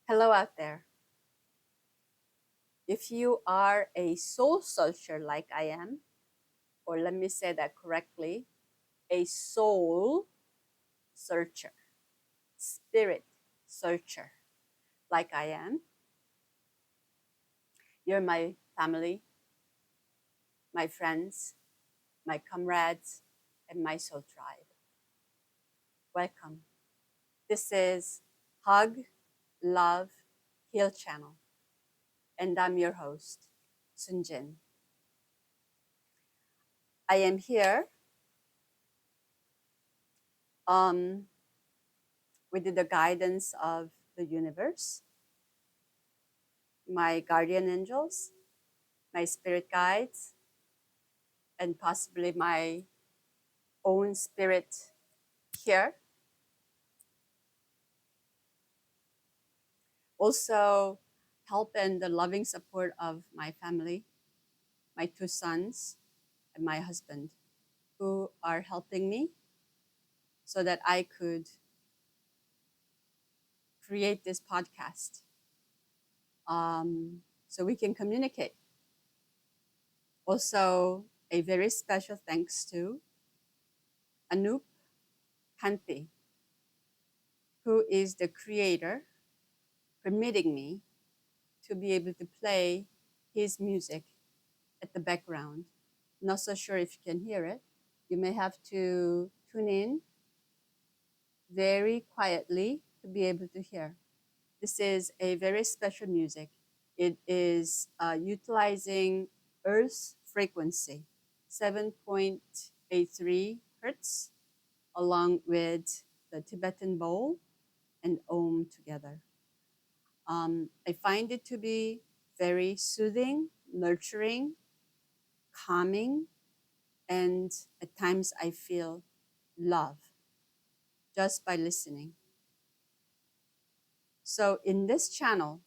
Hello out there. If you are a soul searcher like I am, or let me say that correctly, a soul searcher, spirit searcher like I am, you're my family, my friends, my comrades, and my soul tribe. Welcome. This is Hug, Love, Heal Channel, and I'm your host, Sunjin. I am here um, with the guidance of the universe, my guardian angels, my spirit guides, and possibly my own spirit here. Also, help and the loving support of my family, my two sons, and my husband, who are helping me so that I could create this podcast so we can communicate. Also, a very special thanks to Anup Kanti, who is the creator, permitting me to be able to play his music at the background. Not so sure if you can hear it. You may have to tune in very quietly to be able to hear. This is a very special music. It is utilizing Earth's frequency, 7.83 hertz, along with the Tibetan bowl and Om together. I find it to be very soothing, nurturing, calming, and at times I feel love just by listening. So in this channel,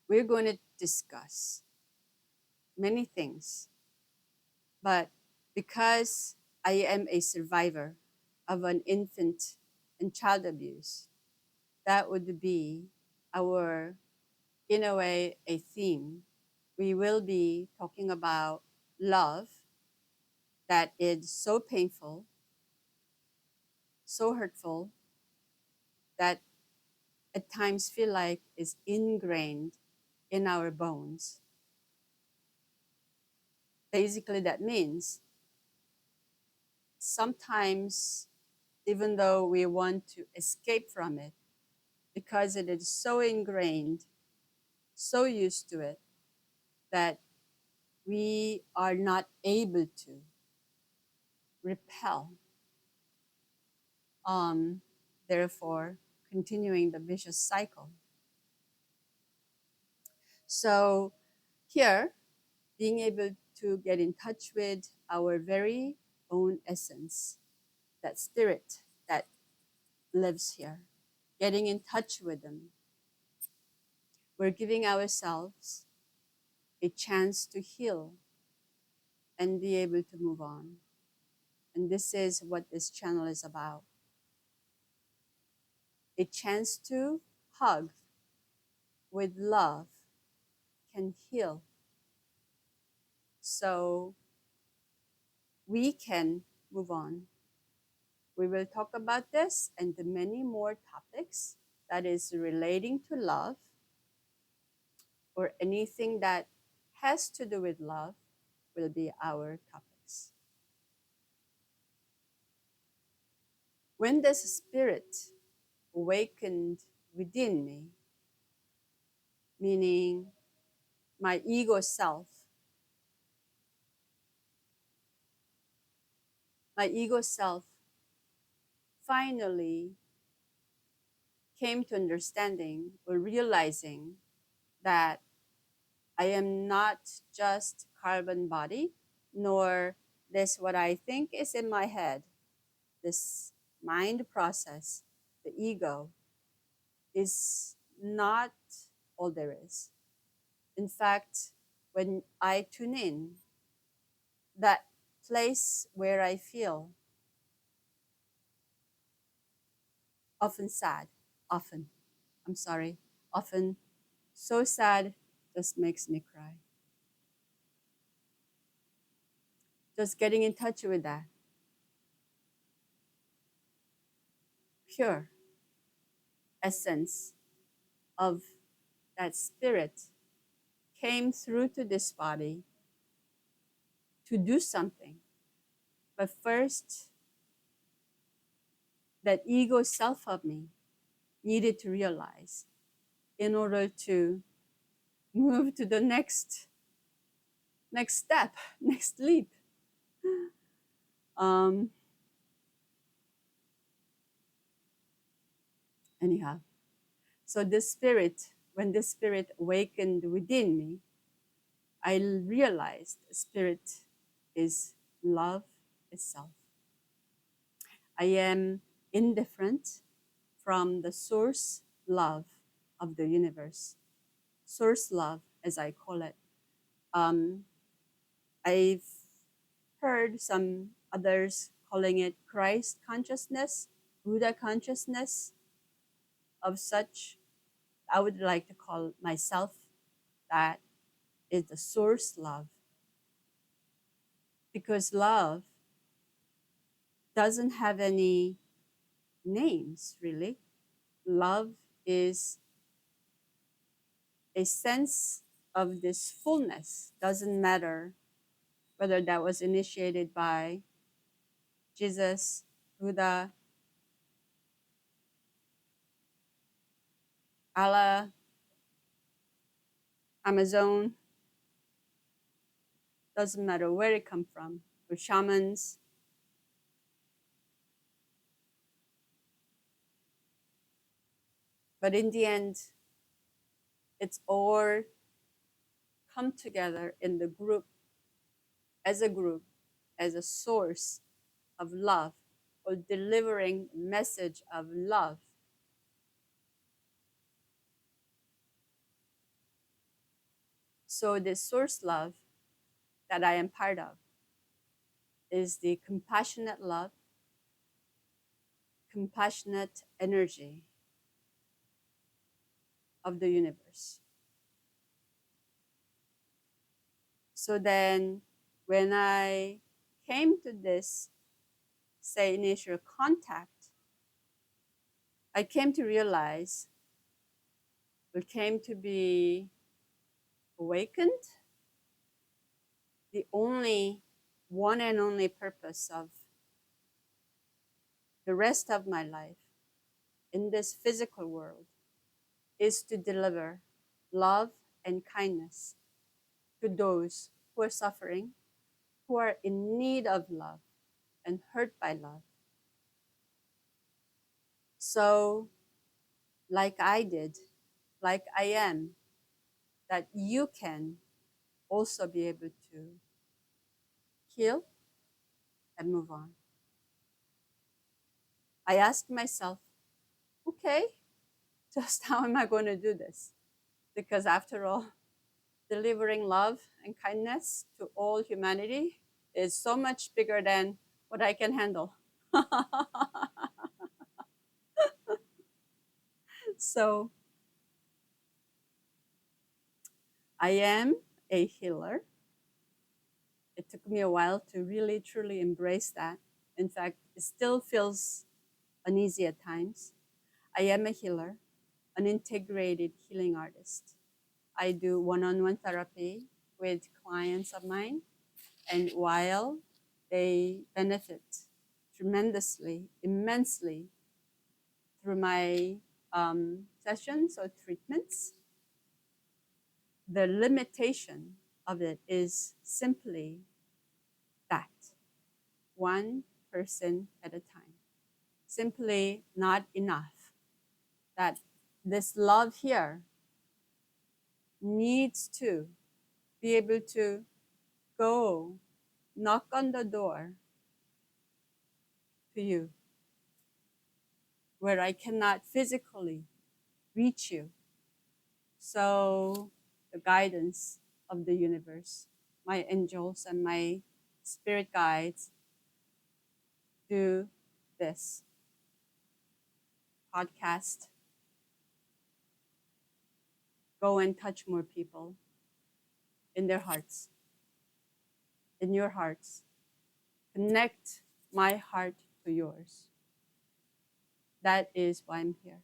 we're going to discuss many things, but because I am a survivor of an infant and child abuse, that would be our, in a way, a theme. We will be talking about love that is so painful, so hurtful, that at times feel like is ingrained in our bones. Basically, that means sometimes, even though we want to escape from it, because it is so ingrained, so used to it, that we are not able to repel, um, therefore continuing the vicious cycle. So here, being able to get in touch with our very own essence, that spirit that lives here, getting in touch with them, we're giving ourselves a chance to heal and be able to move on. And this is what this channel is about. A chance to hug with love can heal. So we can move on. We will talk about this and the many more topics that is relating to love or anything that has to do with love will be our topics. When this spirit awakened within me, meaning my ego self, my ego self finally came to understanding or realizing that I am not just carbon body, nor this what I think is in my head, this mind process, the ego, is not all there is. In fact, when I tune in, that place where I feel often sad, often, I'm sorry, often so sad, just makes me cry. Just getting in touch with that pure essence of that spirit came through to this body to do something. But first, that ego self of me needed to realize in order to move to the next step, next leap. Um, anyhow, so this spirit, when this spirit awakened within me, I realized spirit is love itself. I am indifferent from the source love of the universe. Source love, as I call it. I've heard some others calling it Christ consciousness, Buddha consciousness, of such. I would like to call myself that is the source love. Because love doesn't have any names, really. Love is a sense of this fullness. Doesn't matter whether that was initiated by Jesus, Buddha, Allah, Amazon, doesn't matter where it come from, or shamans. But in the end, it's all come together in the group, as a source of love, or delivering message of love. So this source love that I am part of is the compassionate love, compassionate energy of the universe. So then when I came to this, say, initial contact, I came to realize, or came to be awakened, the only one and only purpose of the rest of my life in this physical world is to deliver love and kindness to those who are suffering, who are in need of love and hurt by love. So, like I did, like I am, that you can also be able to heal and move on. I asked myself, okay, just how am I going to do this? Because after all, delivering love and kindness to all humanity is so much bigger than what I can handle. So I am a healer. It took me a while to really truly embrace that. In fact, it still feels uneasy at times. I am a healer, an integrated healing artist. I do one-on-one therapy with clients of mine, and while they benefit tremendously, immensely through my sessions or treatments, the limitation of it is simply that one person at a time. Simply not enough. That this love here needs to be able to go knock on the door to you where I cannot physically reach you. So the guidance of the universe, my angels and my spirit guides do this podcast, go and touch more people in their hearts, in your hearts. Connect my heart to yours. That is why I'm here.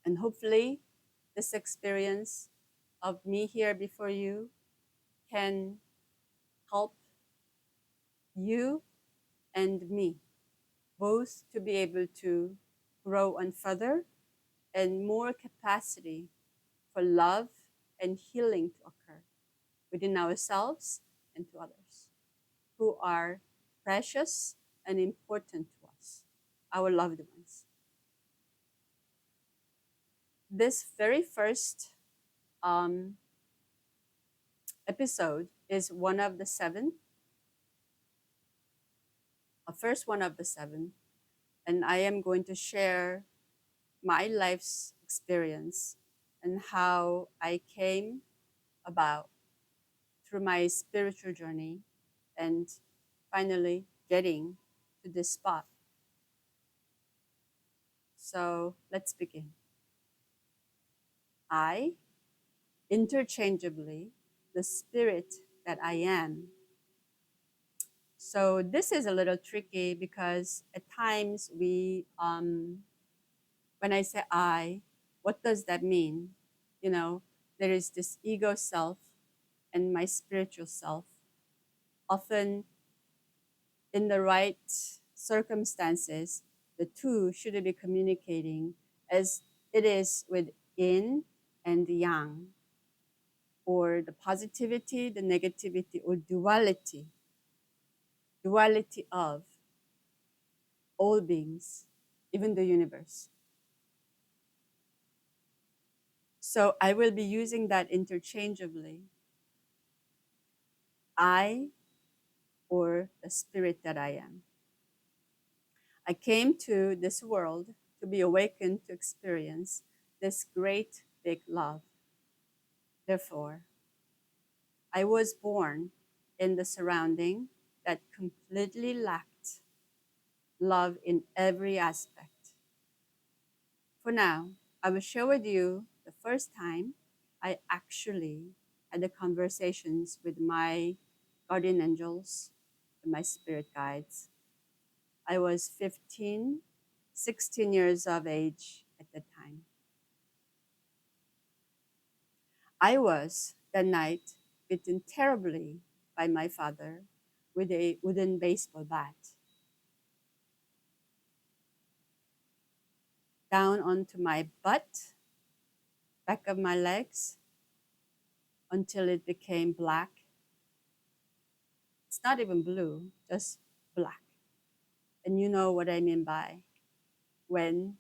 And hopefully, this experience of me here before you can help you and me both to be able to grow and further and more capacity for love and healing to occur within ourselves and to others who are precious and important to us, our loved ones. This very first um, episode is one of the seven, a first one of the seven, and I am going to share my life's experience and how I came about through my spiritual journey and finally getting to this spot. So let's begin. I, interchangeably, the spirit that I am. So this is a little tricky because at times when I say I, what does that mean? You know, there is this ego self and my spiritual self. Often, in the right circumstances, the two should be communicating as it is with yin and yang, or the positivity, the negativity, or duality of all beings, even the universe. So I will be using that interchangeably. I, or the spirit that I am. I came to this world to be awakened to experience this great big love. Therefore, I was born in the surrounding that completely lacked love in every aspect. For now, I will share with you the first time I actually had the conversations with my guardian angels and my spirit guides. I was 15, 16 years of age at the time. I was that night beaten terribly by my father with a wooden baseball bat down onto my butt, back of my legs, until it became black. It's not even blue, just black. And you know what I mean by when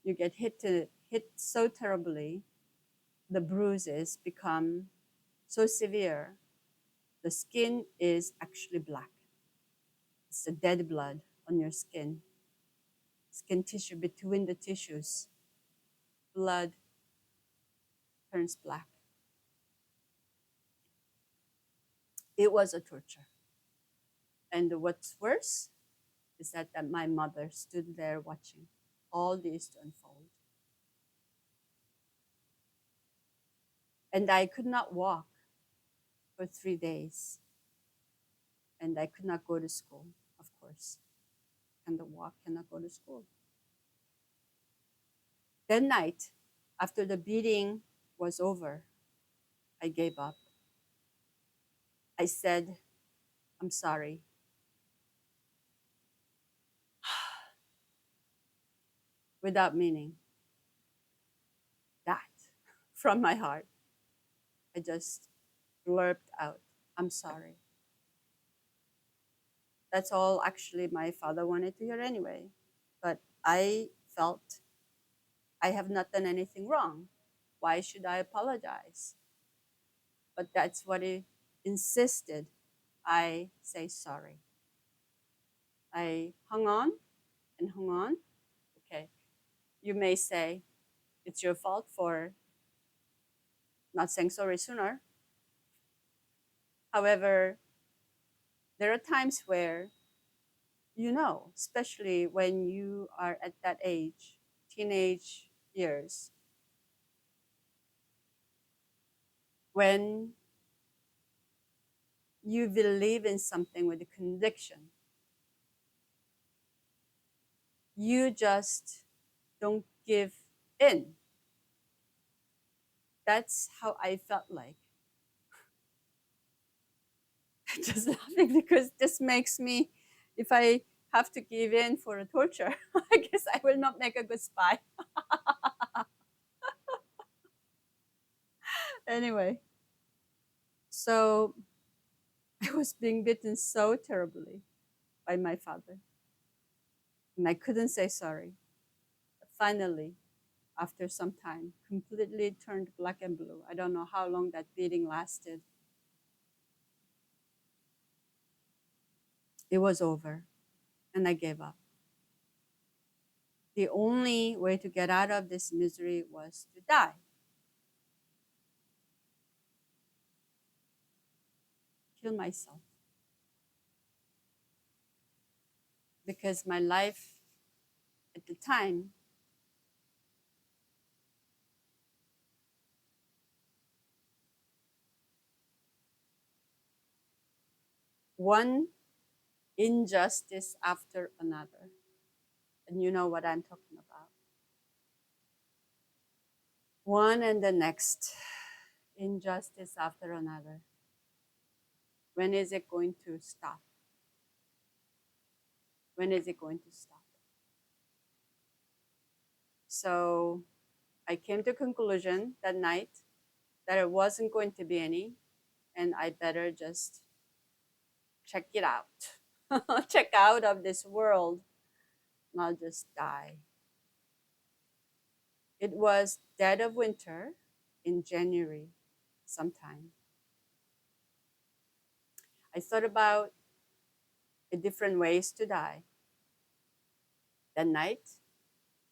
you get hit so terribly, the bruises become so severe, the skin is actually black. It's the dead blood on your skin tissue between the tissues. Blood turns black. It was a torture. And what's worse is that my mother stood there watching all this to unfold. And I could not walk for 3 days. And I could not go to school, of course. Cannot walk, cannot go to school. That night, after the beating was over, I gave up. I said, I'm sorry. Without meaning that from my heart. I just blurted out, I'm sorry. That's all actually my father wanted to hear anyway. But I felt I have not done anything wrong. Why should I apologize? But that's what he insisted I say sorry. I hung on and hung on. Okay, you may say it's your fault for not saying sorry sooner. However, there are times where you know, especially when you are at that age, teenage years, when you believe in something with a conviction, you just don't give in. That's how I felt like. Just laughing because this makes me, if I have to give in for a torture, I guess I will not make a good spy. Anyway, so I was being bitten so terribly by my father, and I couldn't say sorry. Finally, after some time, completely turned black and blue. I don't know how long that beating lasted. It was over, and I gave up. The only way to get out of this misery was to die, kill myself, because my life at the time, one injustice after another. And you know what I'm talking about. One and the next injustice after another. When is it going to stop? When is it going to stop? So I came to a conclusion that night that it wasn't going to be any, and I better just check it out. Check out of this world, and I'll just die. It was dead of winter in January sometime. I thought about different ways to die. That night,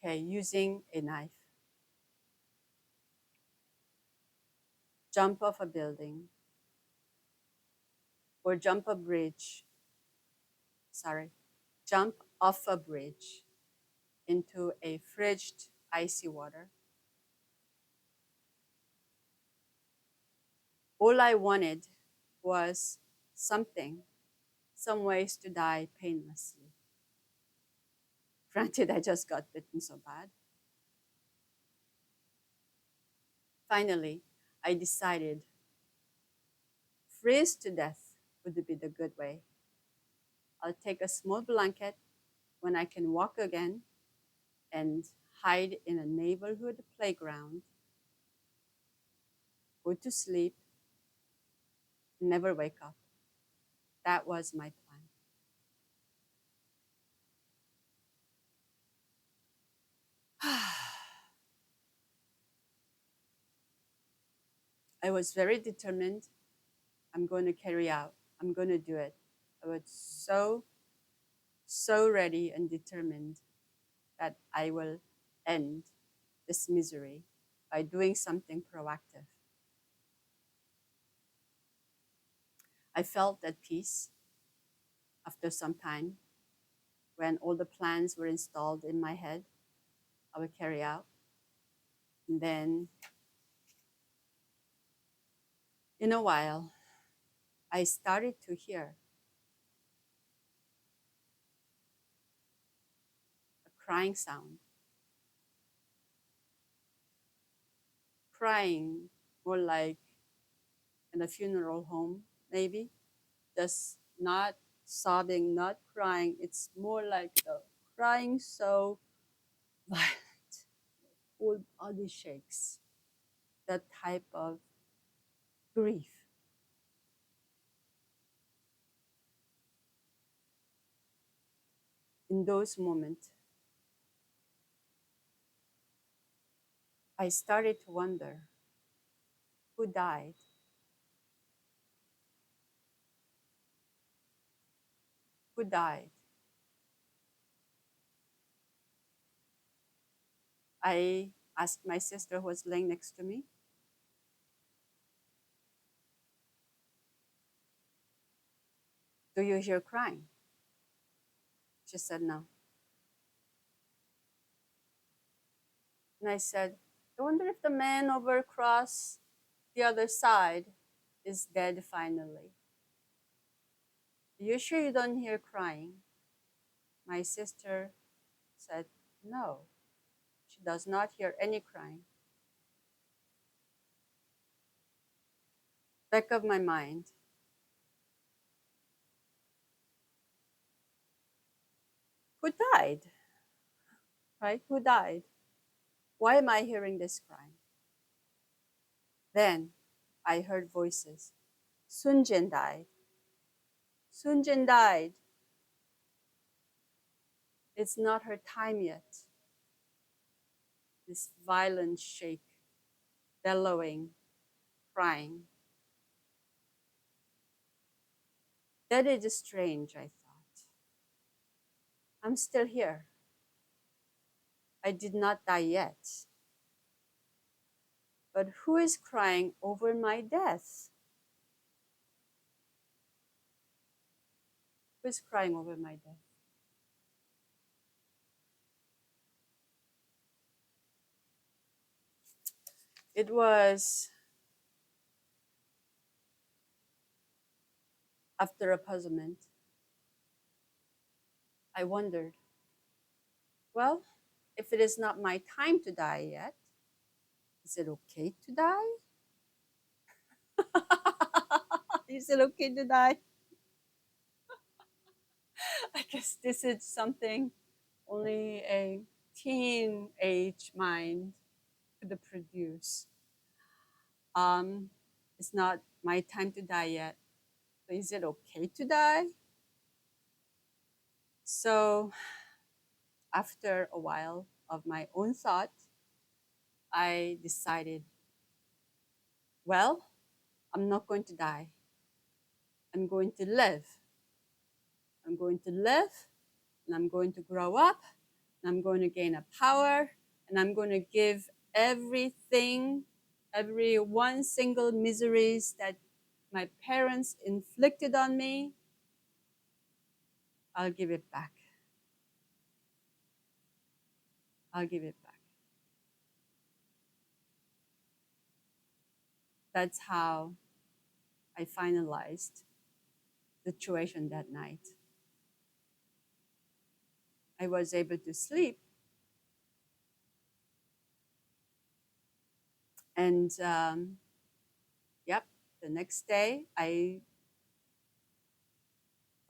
okay, using a knife, jump off a building, or jump a bridge, sorry, jump off a bridge into a frigid, icy water. All I wanted was something, some ways to die painlessly. Granted, I just got bitten so bad. Finally, I decided freeze to death would be the good way. I'll take a small blanket when I can walk again and hide in a neighborhood playground, go to sleep, never wake up. That was my plan. I was very determined. I'm going to carry out. I'm going to do it. I was so ready and determined that I will end this misery by doing something proactive. I felt at peace after some time when all the plans were installed in my head. I would carry out. And then in a while, I started to hear a crying sound. Crying, more like in a funeral home, maybe. Just not sobbing, not crying. It's more like the crying so violent, whole body shakes. That type of grief. In those moments, I started to wonder who died. Who died? I asked my sister who was laying next to me, do you hear crying? She said no. And I said, I wonder if the man over across the other side is dead finally. Are you sure you don't hear crying? My sister said, no, she does not hear any crying. Back of my mind, who died? Right? Who died? Why am I hearing this crying? Then I heard voices. Sunjin died. Sunjin died. It's not her time yet. This violent shake, bellowing, crying. That is strange, I thought. I'm still here. I did not die yet. But who is crying over my death? Who is crying over my death? It was after a puzzlement. I wondered, well, if it is not my time to die yet, is it okay to die? Is it okay to die? I guess this is something only a teenage mind could produce. Um, it's not my time to die yet. So is it okay to die? So after a while of my own thought, I decided, well, I'm not going to die. I'm going to live. I'm going to live, and I'm going to grow up, and I'm going to gain a power, and I'm going to give everything, every one single miseries that my parents inflicted on me, I'll give it back. I'll give it back. That's how I finalized the situation that night. I was able to sleep, and yep, the next day, the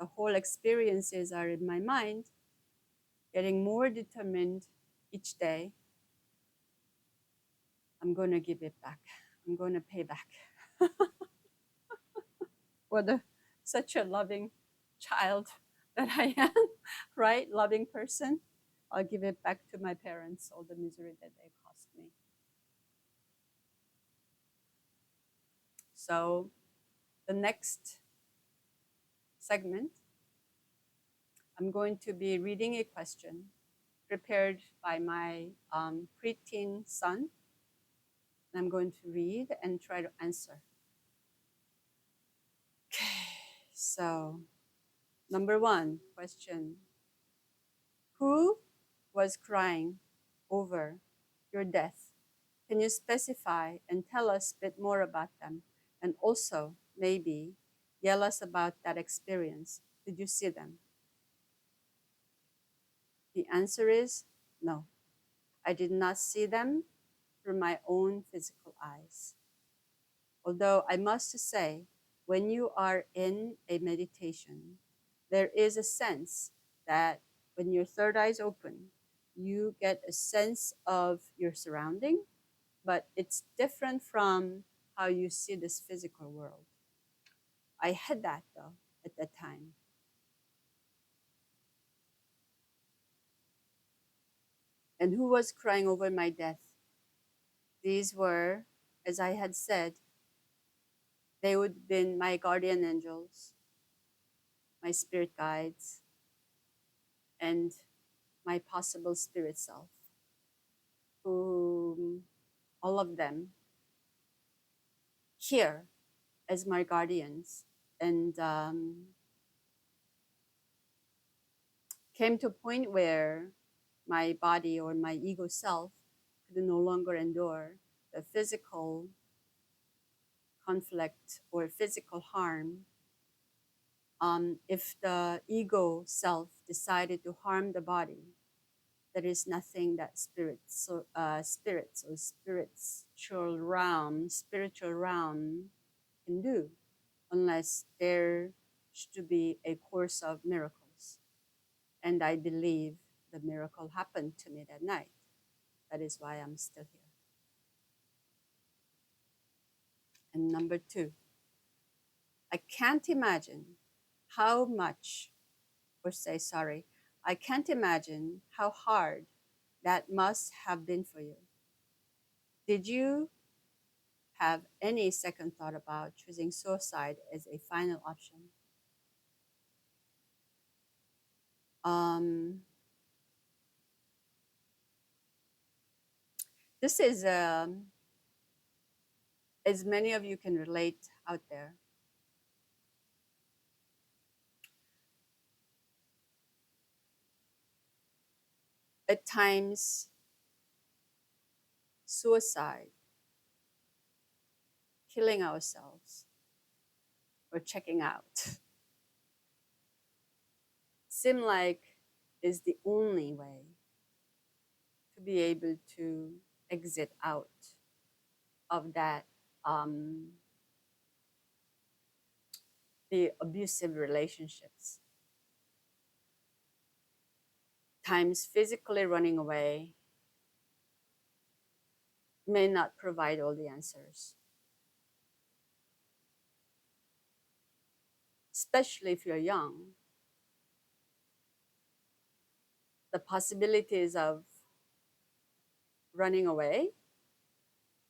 whole experiences are in my mind, getting more determined each day. I'm going to give it back. I'm going to pay back. What such a loving child that I am, right? Loving person. I'll give it back to my parents, all the misery that they caused me. So the next segment, I'm going to be reading a question prepared by my preteen son. I'm going to read and try to answer. Okay, so number one question. Who was crying over your death? Can you specify and tell us a bit more about them? And also, maybe, yell us about that experience. Did you see them? The answer is no. I did not see them through my own physical eyes. Although I must say, when you are in a meditation, there is a sense that when your third eye is open, you get a sense of your surrounding, but it's different from how you see this physical world. I had that though at that time. And who was crying over my death? These were, as I had said, they would have been my guardian angels, my spirit guides, and my possible spirit self, whom all of them here as my guardians. And came to a point where my body or my ego self could no longer endure the physical conflict or physical harm. If the ego self decided to harm the body, there is nothing that spirits or spiritual realm can do, unless there should be a course of miracles. And I believe the miracle happened to me that night. That is why I'm still here. And number two, I can't imagine how much, or say sorry, I can't imagine how hard that must have been for you. Did you have any second thought about choosing suicide as a final option? Um, this is, as many of you can relate out there, at times, suicide, killing ourselves, or checking out seem like is the only way to be able to exit out of that the abusive relationships. Times physically running away may not provide all the answers, especially if you're young. The possibilities of running away,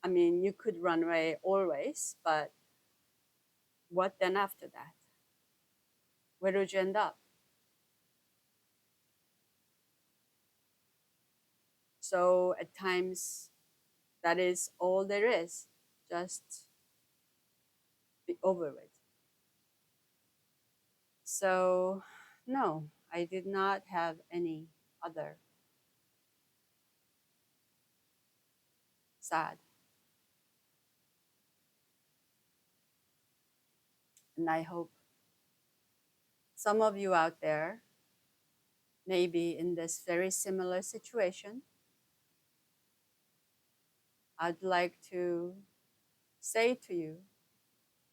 I mean, you could run away always, but what then after that? Where would you end up? So at times, that is all there is. Just be over with. So, no, I did not have any other sad. And I hope some of you out there may be in this very similar situation. I'd like to say to you,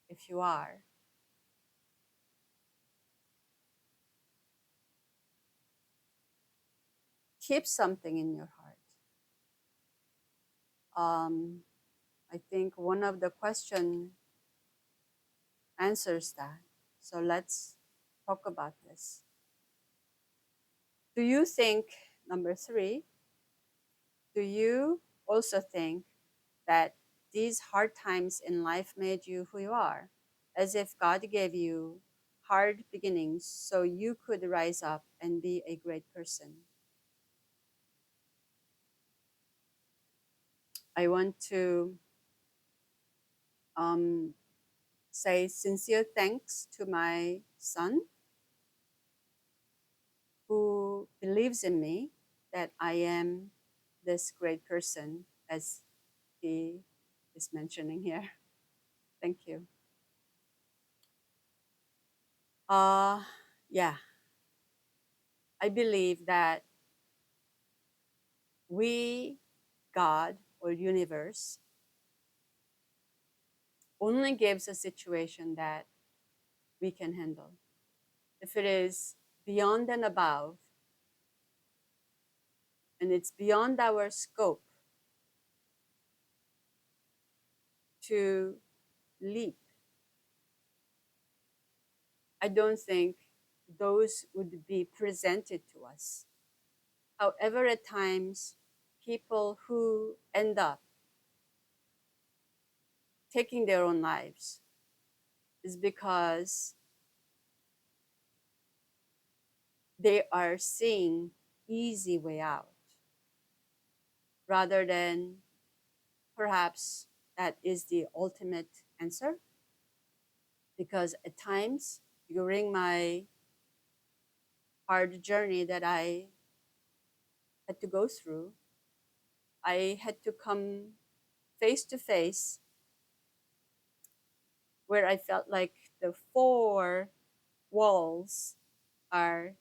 if you are, keep something in your heart. I think one of the question answers that. So let's talk about this. Do you think, number three, do you also think that these hard times in life made you who you are? As if God gave you hard beginnings so you could rise up and be a great person. I want to say sincere thanks to my son who believes in me that I am this great person as he is mentioning here. Thank you. Uh, yeah, I believe that we, God or universe, only gives a situation that we can handle. If it is beyond and above, and it's beyond our scope to leap, I don't think those would be presented to us. However, at times, people who end up taking their own lives is because they are seeing easy way out rather than perhaps that is the ultimate answer. Because at times during my hard journey that I had to go through, I had to come face to face where I felt like the four walls are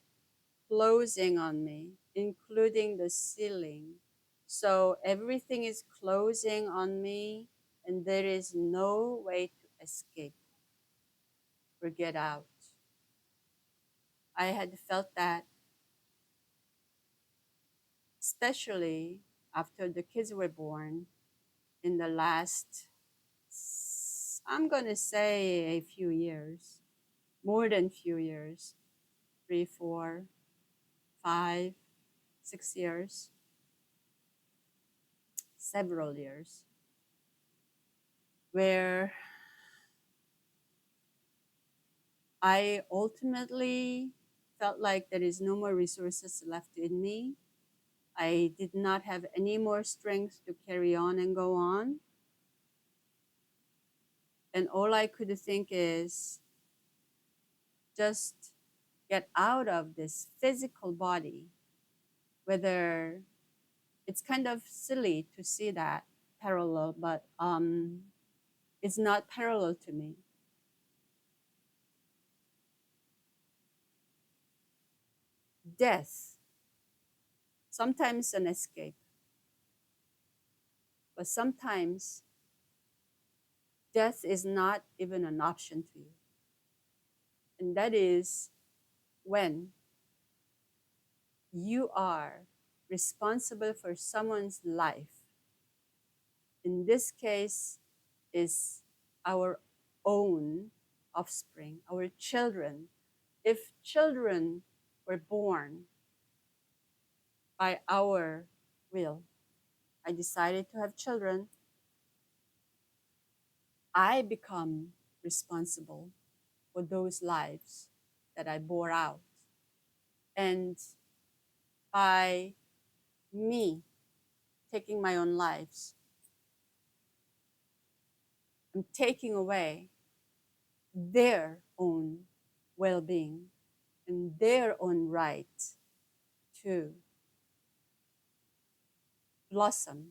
closing on me, including the ceiling. So everything is closing on me, and there is no way to escape or get out. I had felt that, especially after the kids were born in the last, I'm going to say a few years, more than few years, 3, 4, 5, 6 years, several years, where I ultimately felt like there is no more resources left in me. I did not have any more strength to carry on and go on. And all I could think is just get out of this physical body, whether it's kind of silly to see that parallel, but it's not parallel to me. Death, sometimes an escape, but sometimes death is not even an option to you. And that is when you are responsible for someone's life. In this case, is our own offspring, our children. If children were born by our will, I decided to have children, I become responsible for those lives that I bore out. And by me taking my own lives, I'm taking away their own well-being and their own right to blossom,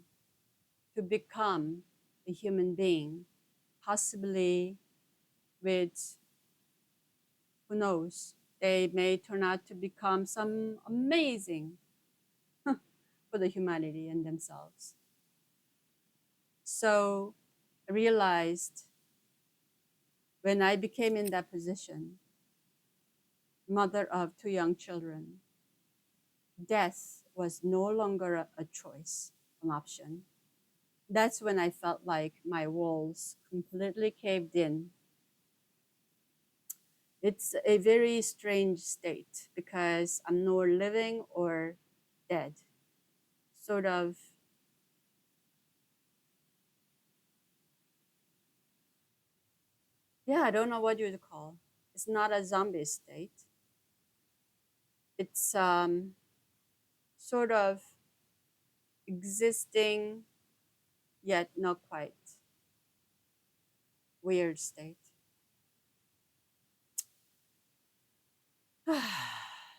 to become a human being, possibly with, who knows, they may turn out to become some amazing for the humanity and themselves. So I realized when I became in that position, mother of 2 young children, death was no longer a choice, an option. That's when I felt like my walls completely caved in. It's a very strange state because I'm nor living or dead. Sort of, yeah, I don't know what you'd call. It's not a zombie state. It's sort of existing, yet not quite weird state.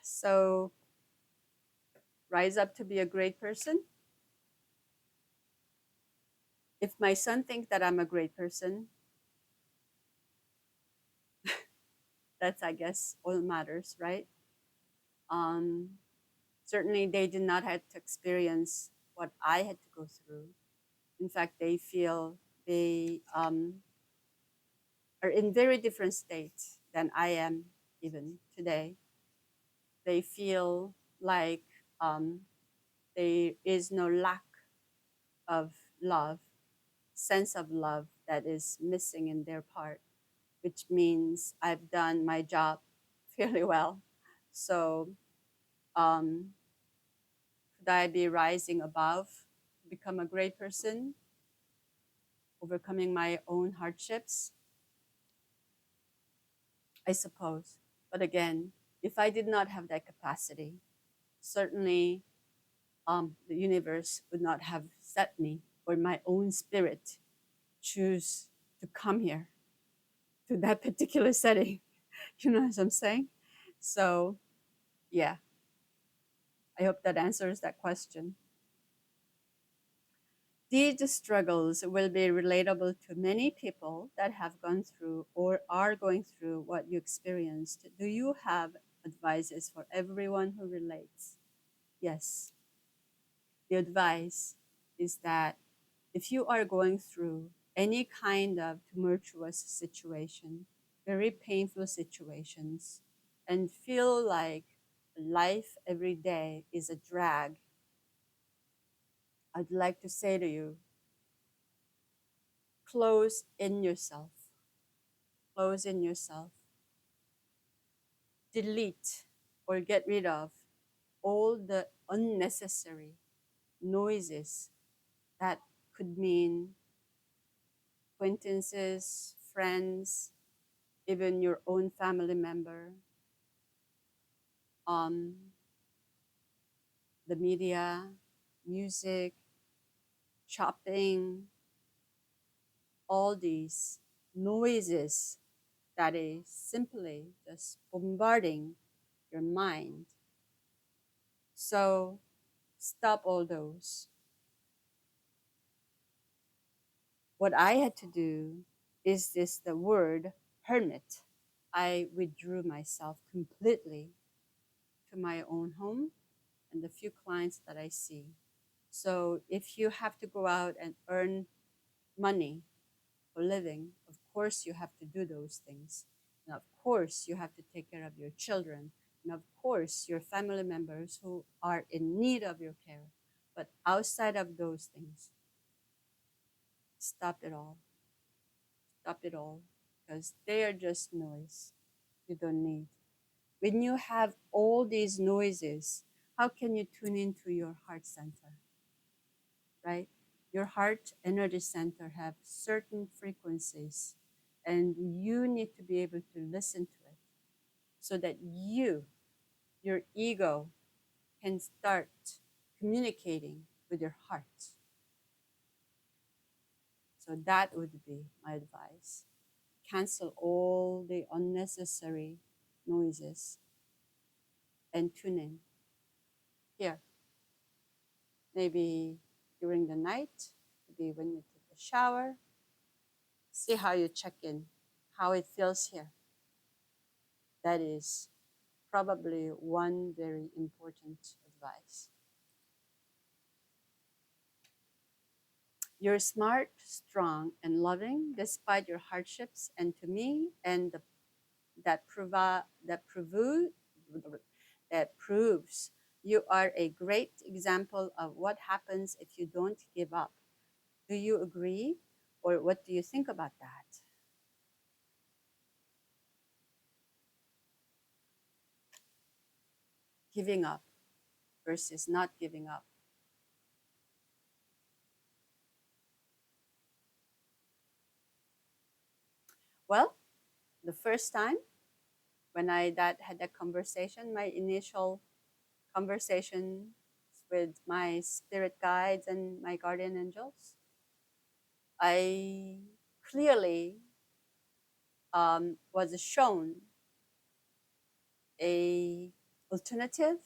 So rise up to be a great person. If my son thinks that I'm a great person, that's, I guess, all that matters, right? Um, Certainly, they did not have to experience what I had to go through. In fact, they feel they are in very different states than I am even today. They feel like um, there is no lack of love, sense of love that is missing in their part, which means I've done my job fairly well. So um, could I be rising above to become a great person, overcoming my own hardships? I suppose. But again, if I did not have that capacity, certainly the universe would not have set me or my own spirit choose to come here to that particular setting. You know what I'm saying? So Yeah, I hope that answers that question. These struggles will be relatable to many people that have gone through or are going through what you experienced. Do you have advices for everyone who relates? Yes. The advice is that if you are going through any kind of tumultuous situation, very painful situations, and feel like life every day is a drag, I'd like to say to you, close in yourself, close in yourself, delete or get rid of all the unnecessary noises that could mean acquaintances, friends, even your own family member, um, the media, music, shopping, all these noises that is simply just bombarding your mind. So stop all those. What I had to do is this the word hermit. I withdrew myself completely to my own home and the few clients that I see. So if you have to go out and earn money for living, of course you have to do those things. And of course you have to take care of your children. And of course your family members who are in need of your care. But outside of those things, stop it all. Stop it all. Because they are just noise you don't need. When you have all these noises, how can you tune into your heart center? Right? Your heart energy center have certain frequencies and you need to be able to listen to it so that your ego can start communicating with your heart. So that would be my advice. Cancel all the unnecessary noises and tune in here. Maybe during the night, maybe when you take a shower, see how you check in, how it feels here. That is probably one very important advice. You're smart, strong, and loving despite your hardships, and to me, and that proves you are a great example of what happens if you don't give up. Do you agree, or what do you think about that? Giving up versus not giving up. Well, the first time when I that had that conversation, my initial conversation with my spirit guides and my guardian angels, I clearly was shown a alternative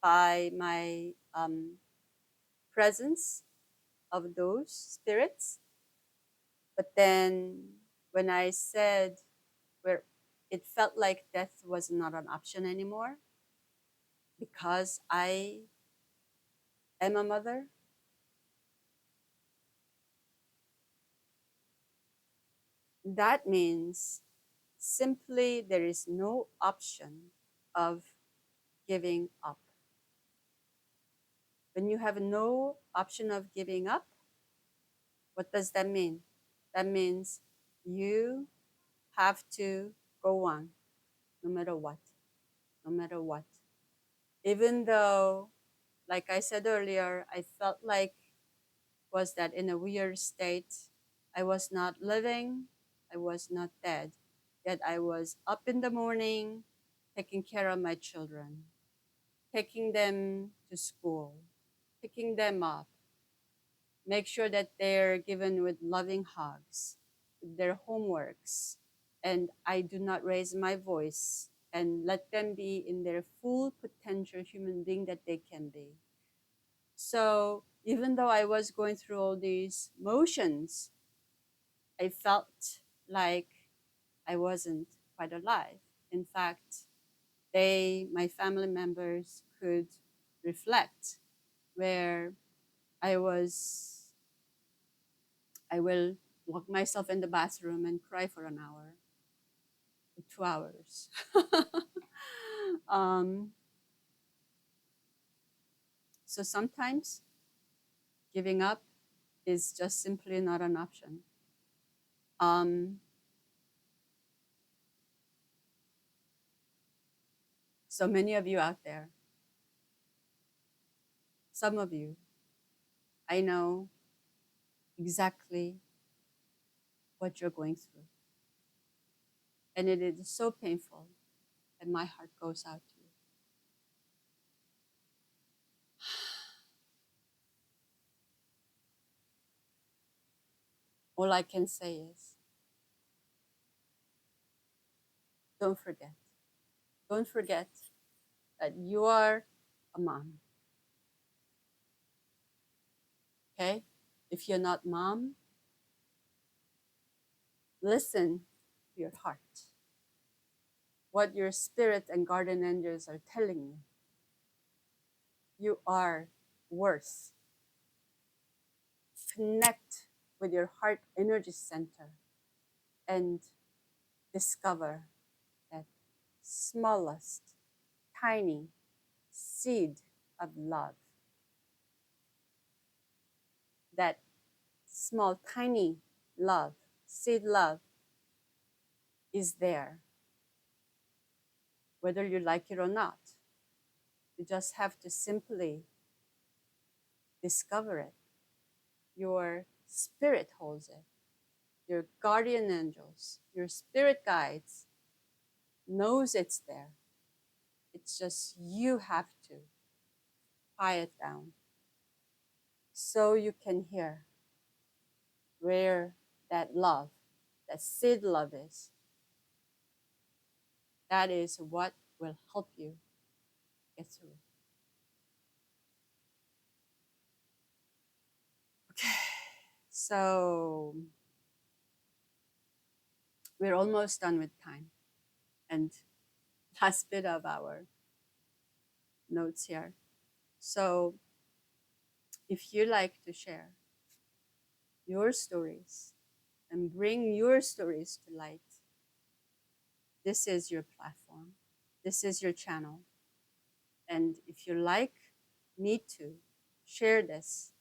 by my presence of those spirits. But then when I said where it felt like death was not an option anymore because I am a mother, that means simply there is no option of giving up. When you have no option of giving up, what does that mean? That means you have to go on no matter what, no matter what. Even though, like I said earlier, I felt like was that in a weird state. I was not living, I was not dead. Yet I was up in the morning, taking care of my children, taking them to school, picking them up, make sure that they're given with loving hugs, their homeworks, and I do not raise my voice and let them be in their full potential human being that they can be. So even though I was going through all these motions, I felt like I wasn't quite alive. In fact, my family members, could reflect where I will lock myself in the bathroom and cry for an hour, 2 hours. um, so sometimes giving up is just simply not an option. Um, so many of you out there, some of you, I know exactly what you're going through. And it is so painful, and my heart goes out to you. All I can say is, don't forget. Don't forget that you are a mom. Okay? If you're not mom, listen to your heart. What your spirit and guardian angels are telling you. You are worth. Connect with your heart energy center and discover that smallest, tiny seed of love. That small, tiny love, seed love, is there, whether you like it or not. You just have to simply discover it. Your spirit holds it. Your guardian angels, your spirit guides knows it's there. It's just you have to quiet down so you can hear where that love, that seed love is. That is what will help you get through. Okay, so we're almost done with time. And last bit of our notes here. So if you like to share your stories and bring your stories to light, this is your platform. This is your channel. And if you like me to share this,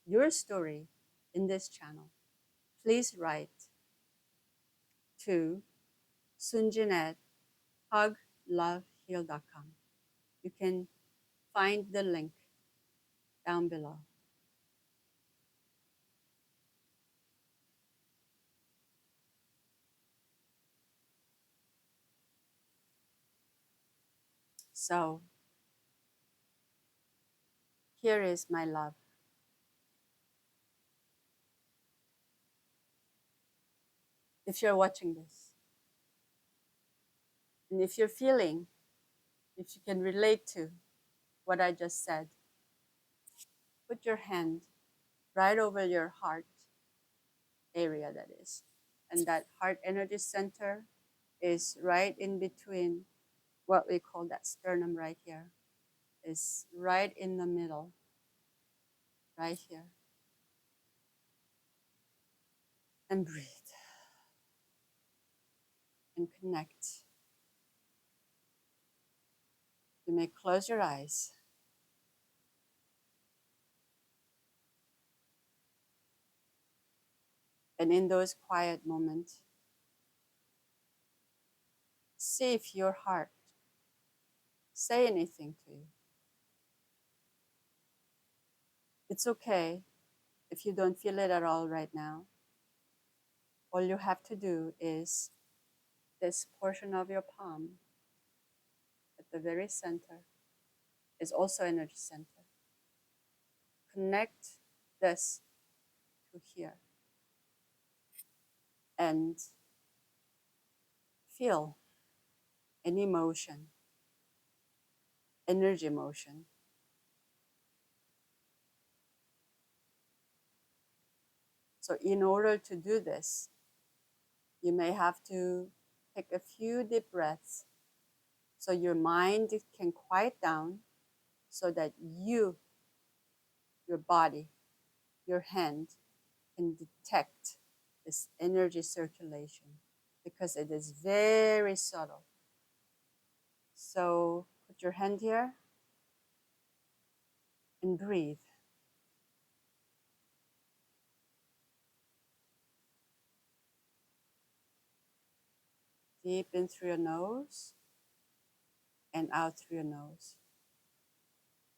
your story in this channel, please write to Sunjin at hugloveheal.com. You can find the link down below. So here is my love. If you're watching this, and if you're feeling, if you can relate to what I just said, put your hand right over your heart area, that is. And that heart energy center is right in between what we call that sternum right here, is right in the middle, right here. And breathe and connect. You may close your eyes. And in those quiet moments, see if your heart say anything to you. It's okay if you don't feel it at all right now. All you have to do is this portion of your palm at the very center is also energy center. Connect this to here and feel any motion, energy motion. So in order to do this, you may have to take a few deep breaths so your mind can quiet down so that your body, your hand can detect this energy circulation because it is very subtle. So put your hand here and breathe. Deep in through your nose and out through your nose.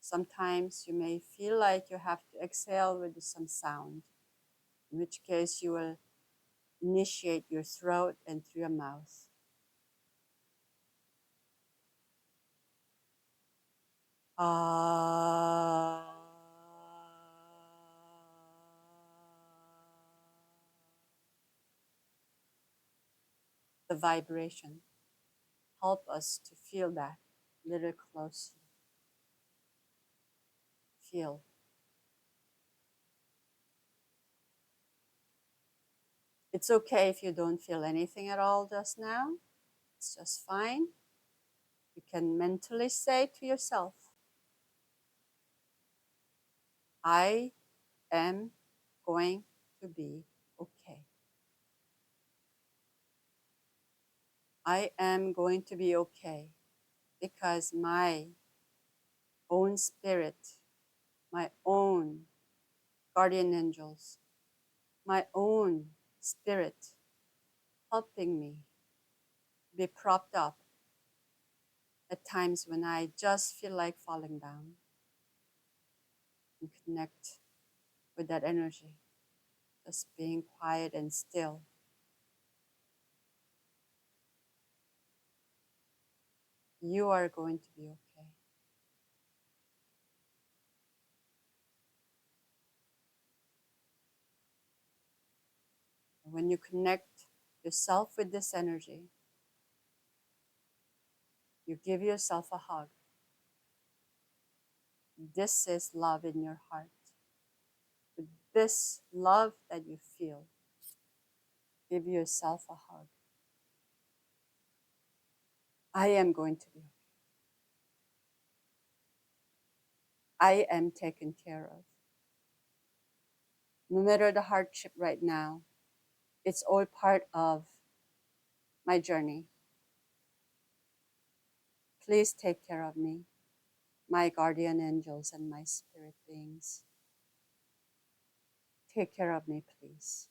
Sometimes you may feel like you have to exhale with some sound, in which case you will initiate your throat and through your mouth. Ah. The vibration help us to feel that a little closely. Feel. It's okay if you don't feel anything at all just now. It's just fine. You can mentally say to yourself, I am going to be okay. I am going to be okay because my own spirit, my own guardian angels, my own spirit helping me be propped up at times when I just feel like falling down, and connect with that energy, just being quiet and still. You are going to be okay. And when you connect yourself with this energy, you give yourself a hug. This is love in your heart. With this love that you feel, give yourself a hug. I am going to be okay. I am taken care of. No matter the hardship right now, it's all part of my journey. Please take care of me, my guardian angels and my spirit beings. Take care of me, please.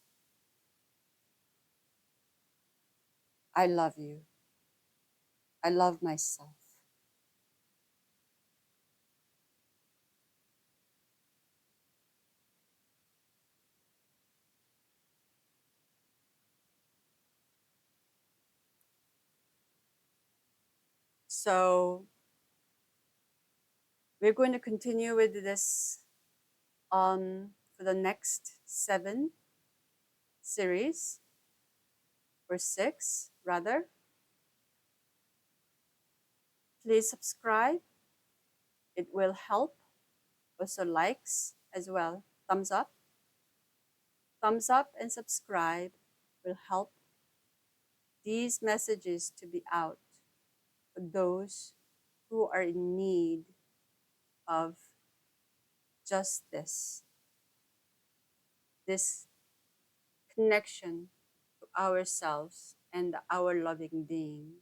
I love you. I love myself. So we're going to continue with this for the next 7 series, or 6 rather. Please subscribe. It will help. Also likes as well. Thumbs up. Thumbs up and subscribe will help these messages to be out for those who are in need of just this connection to ourselves and our loving being.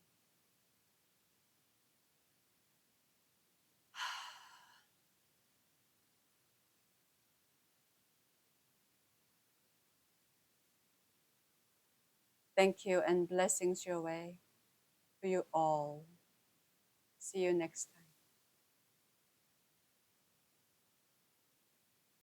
Thank you and blessings your way to you all. See you next time.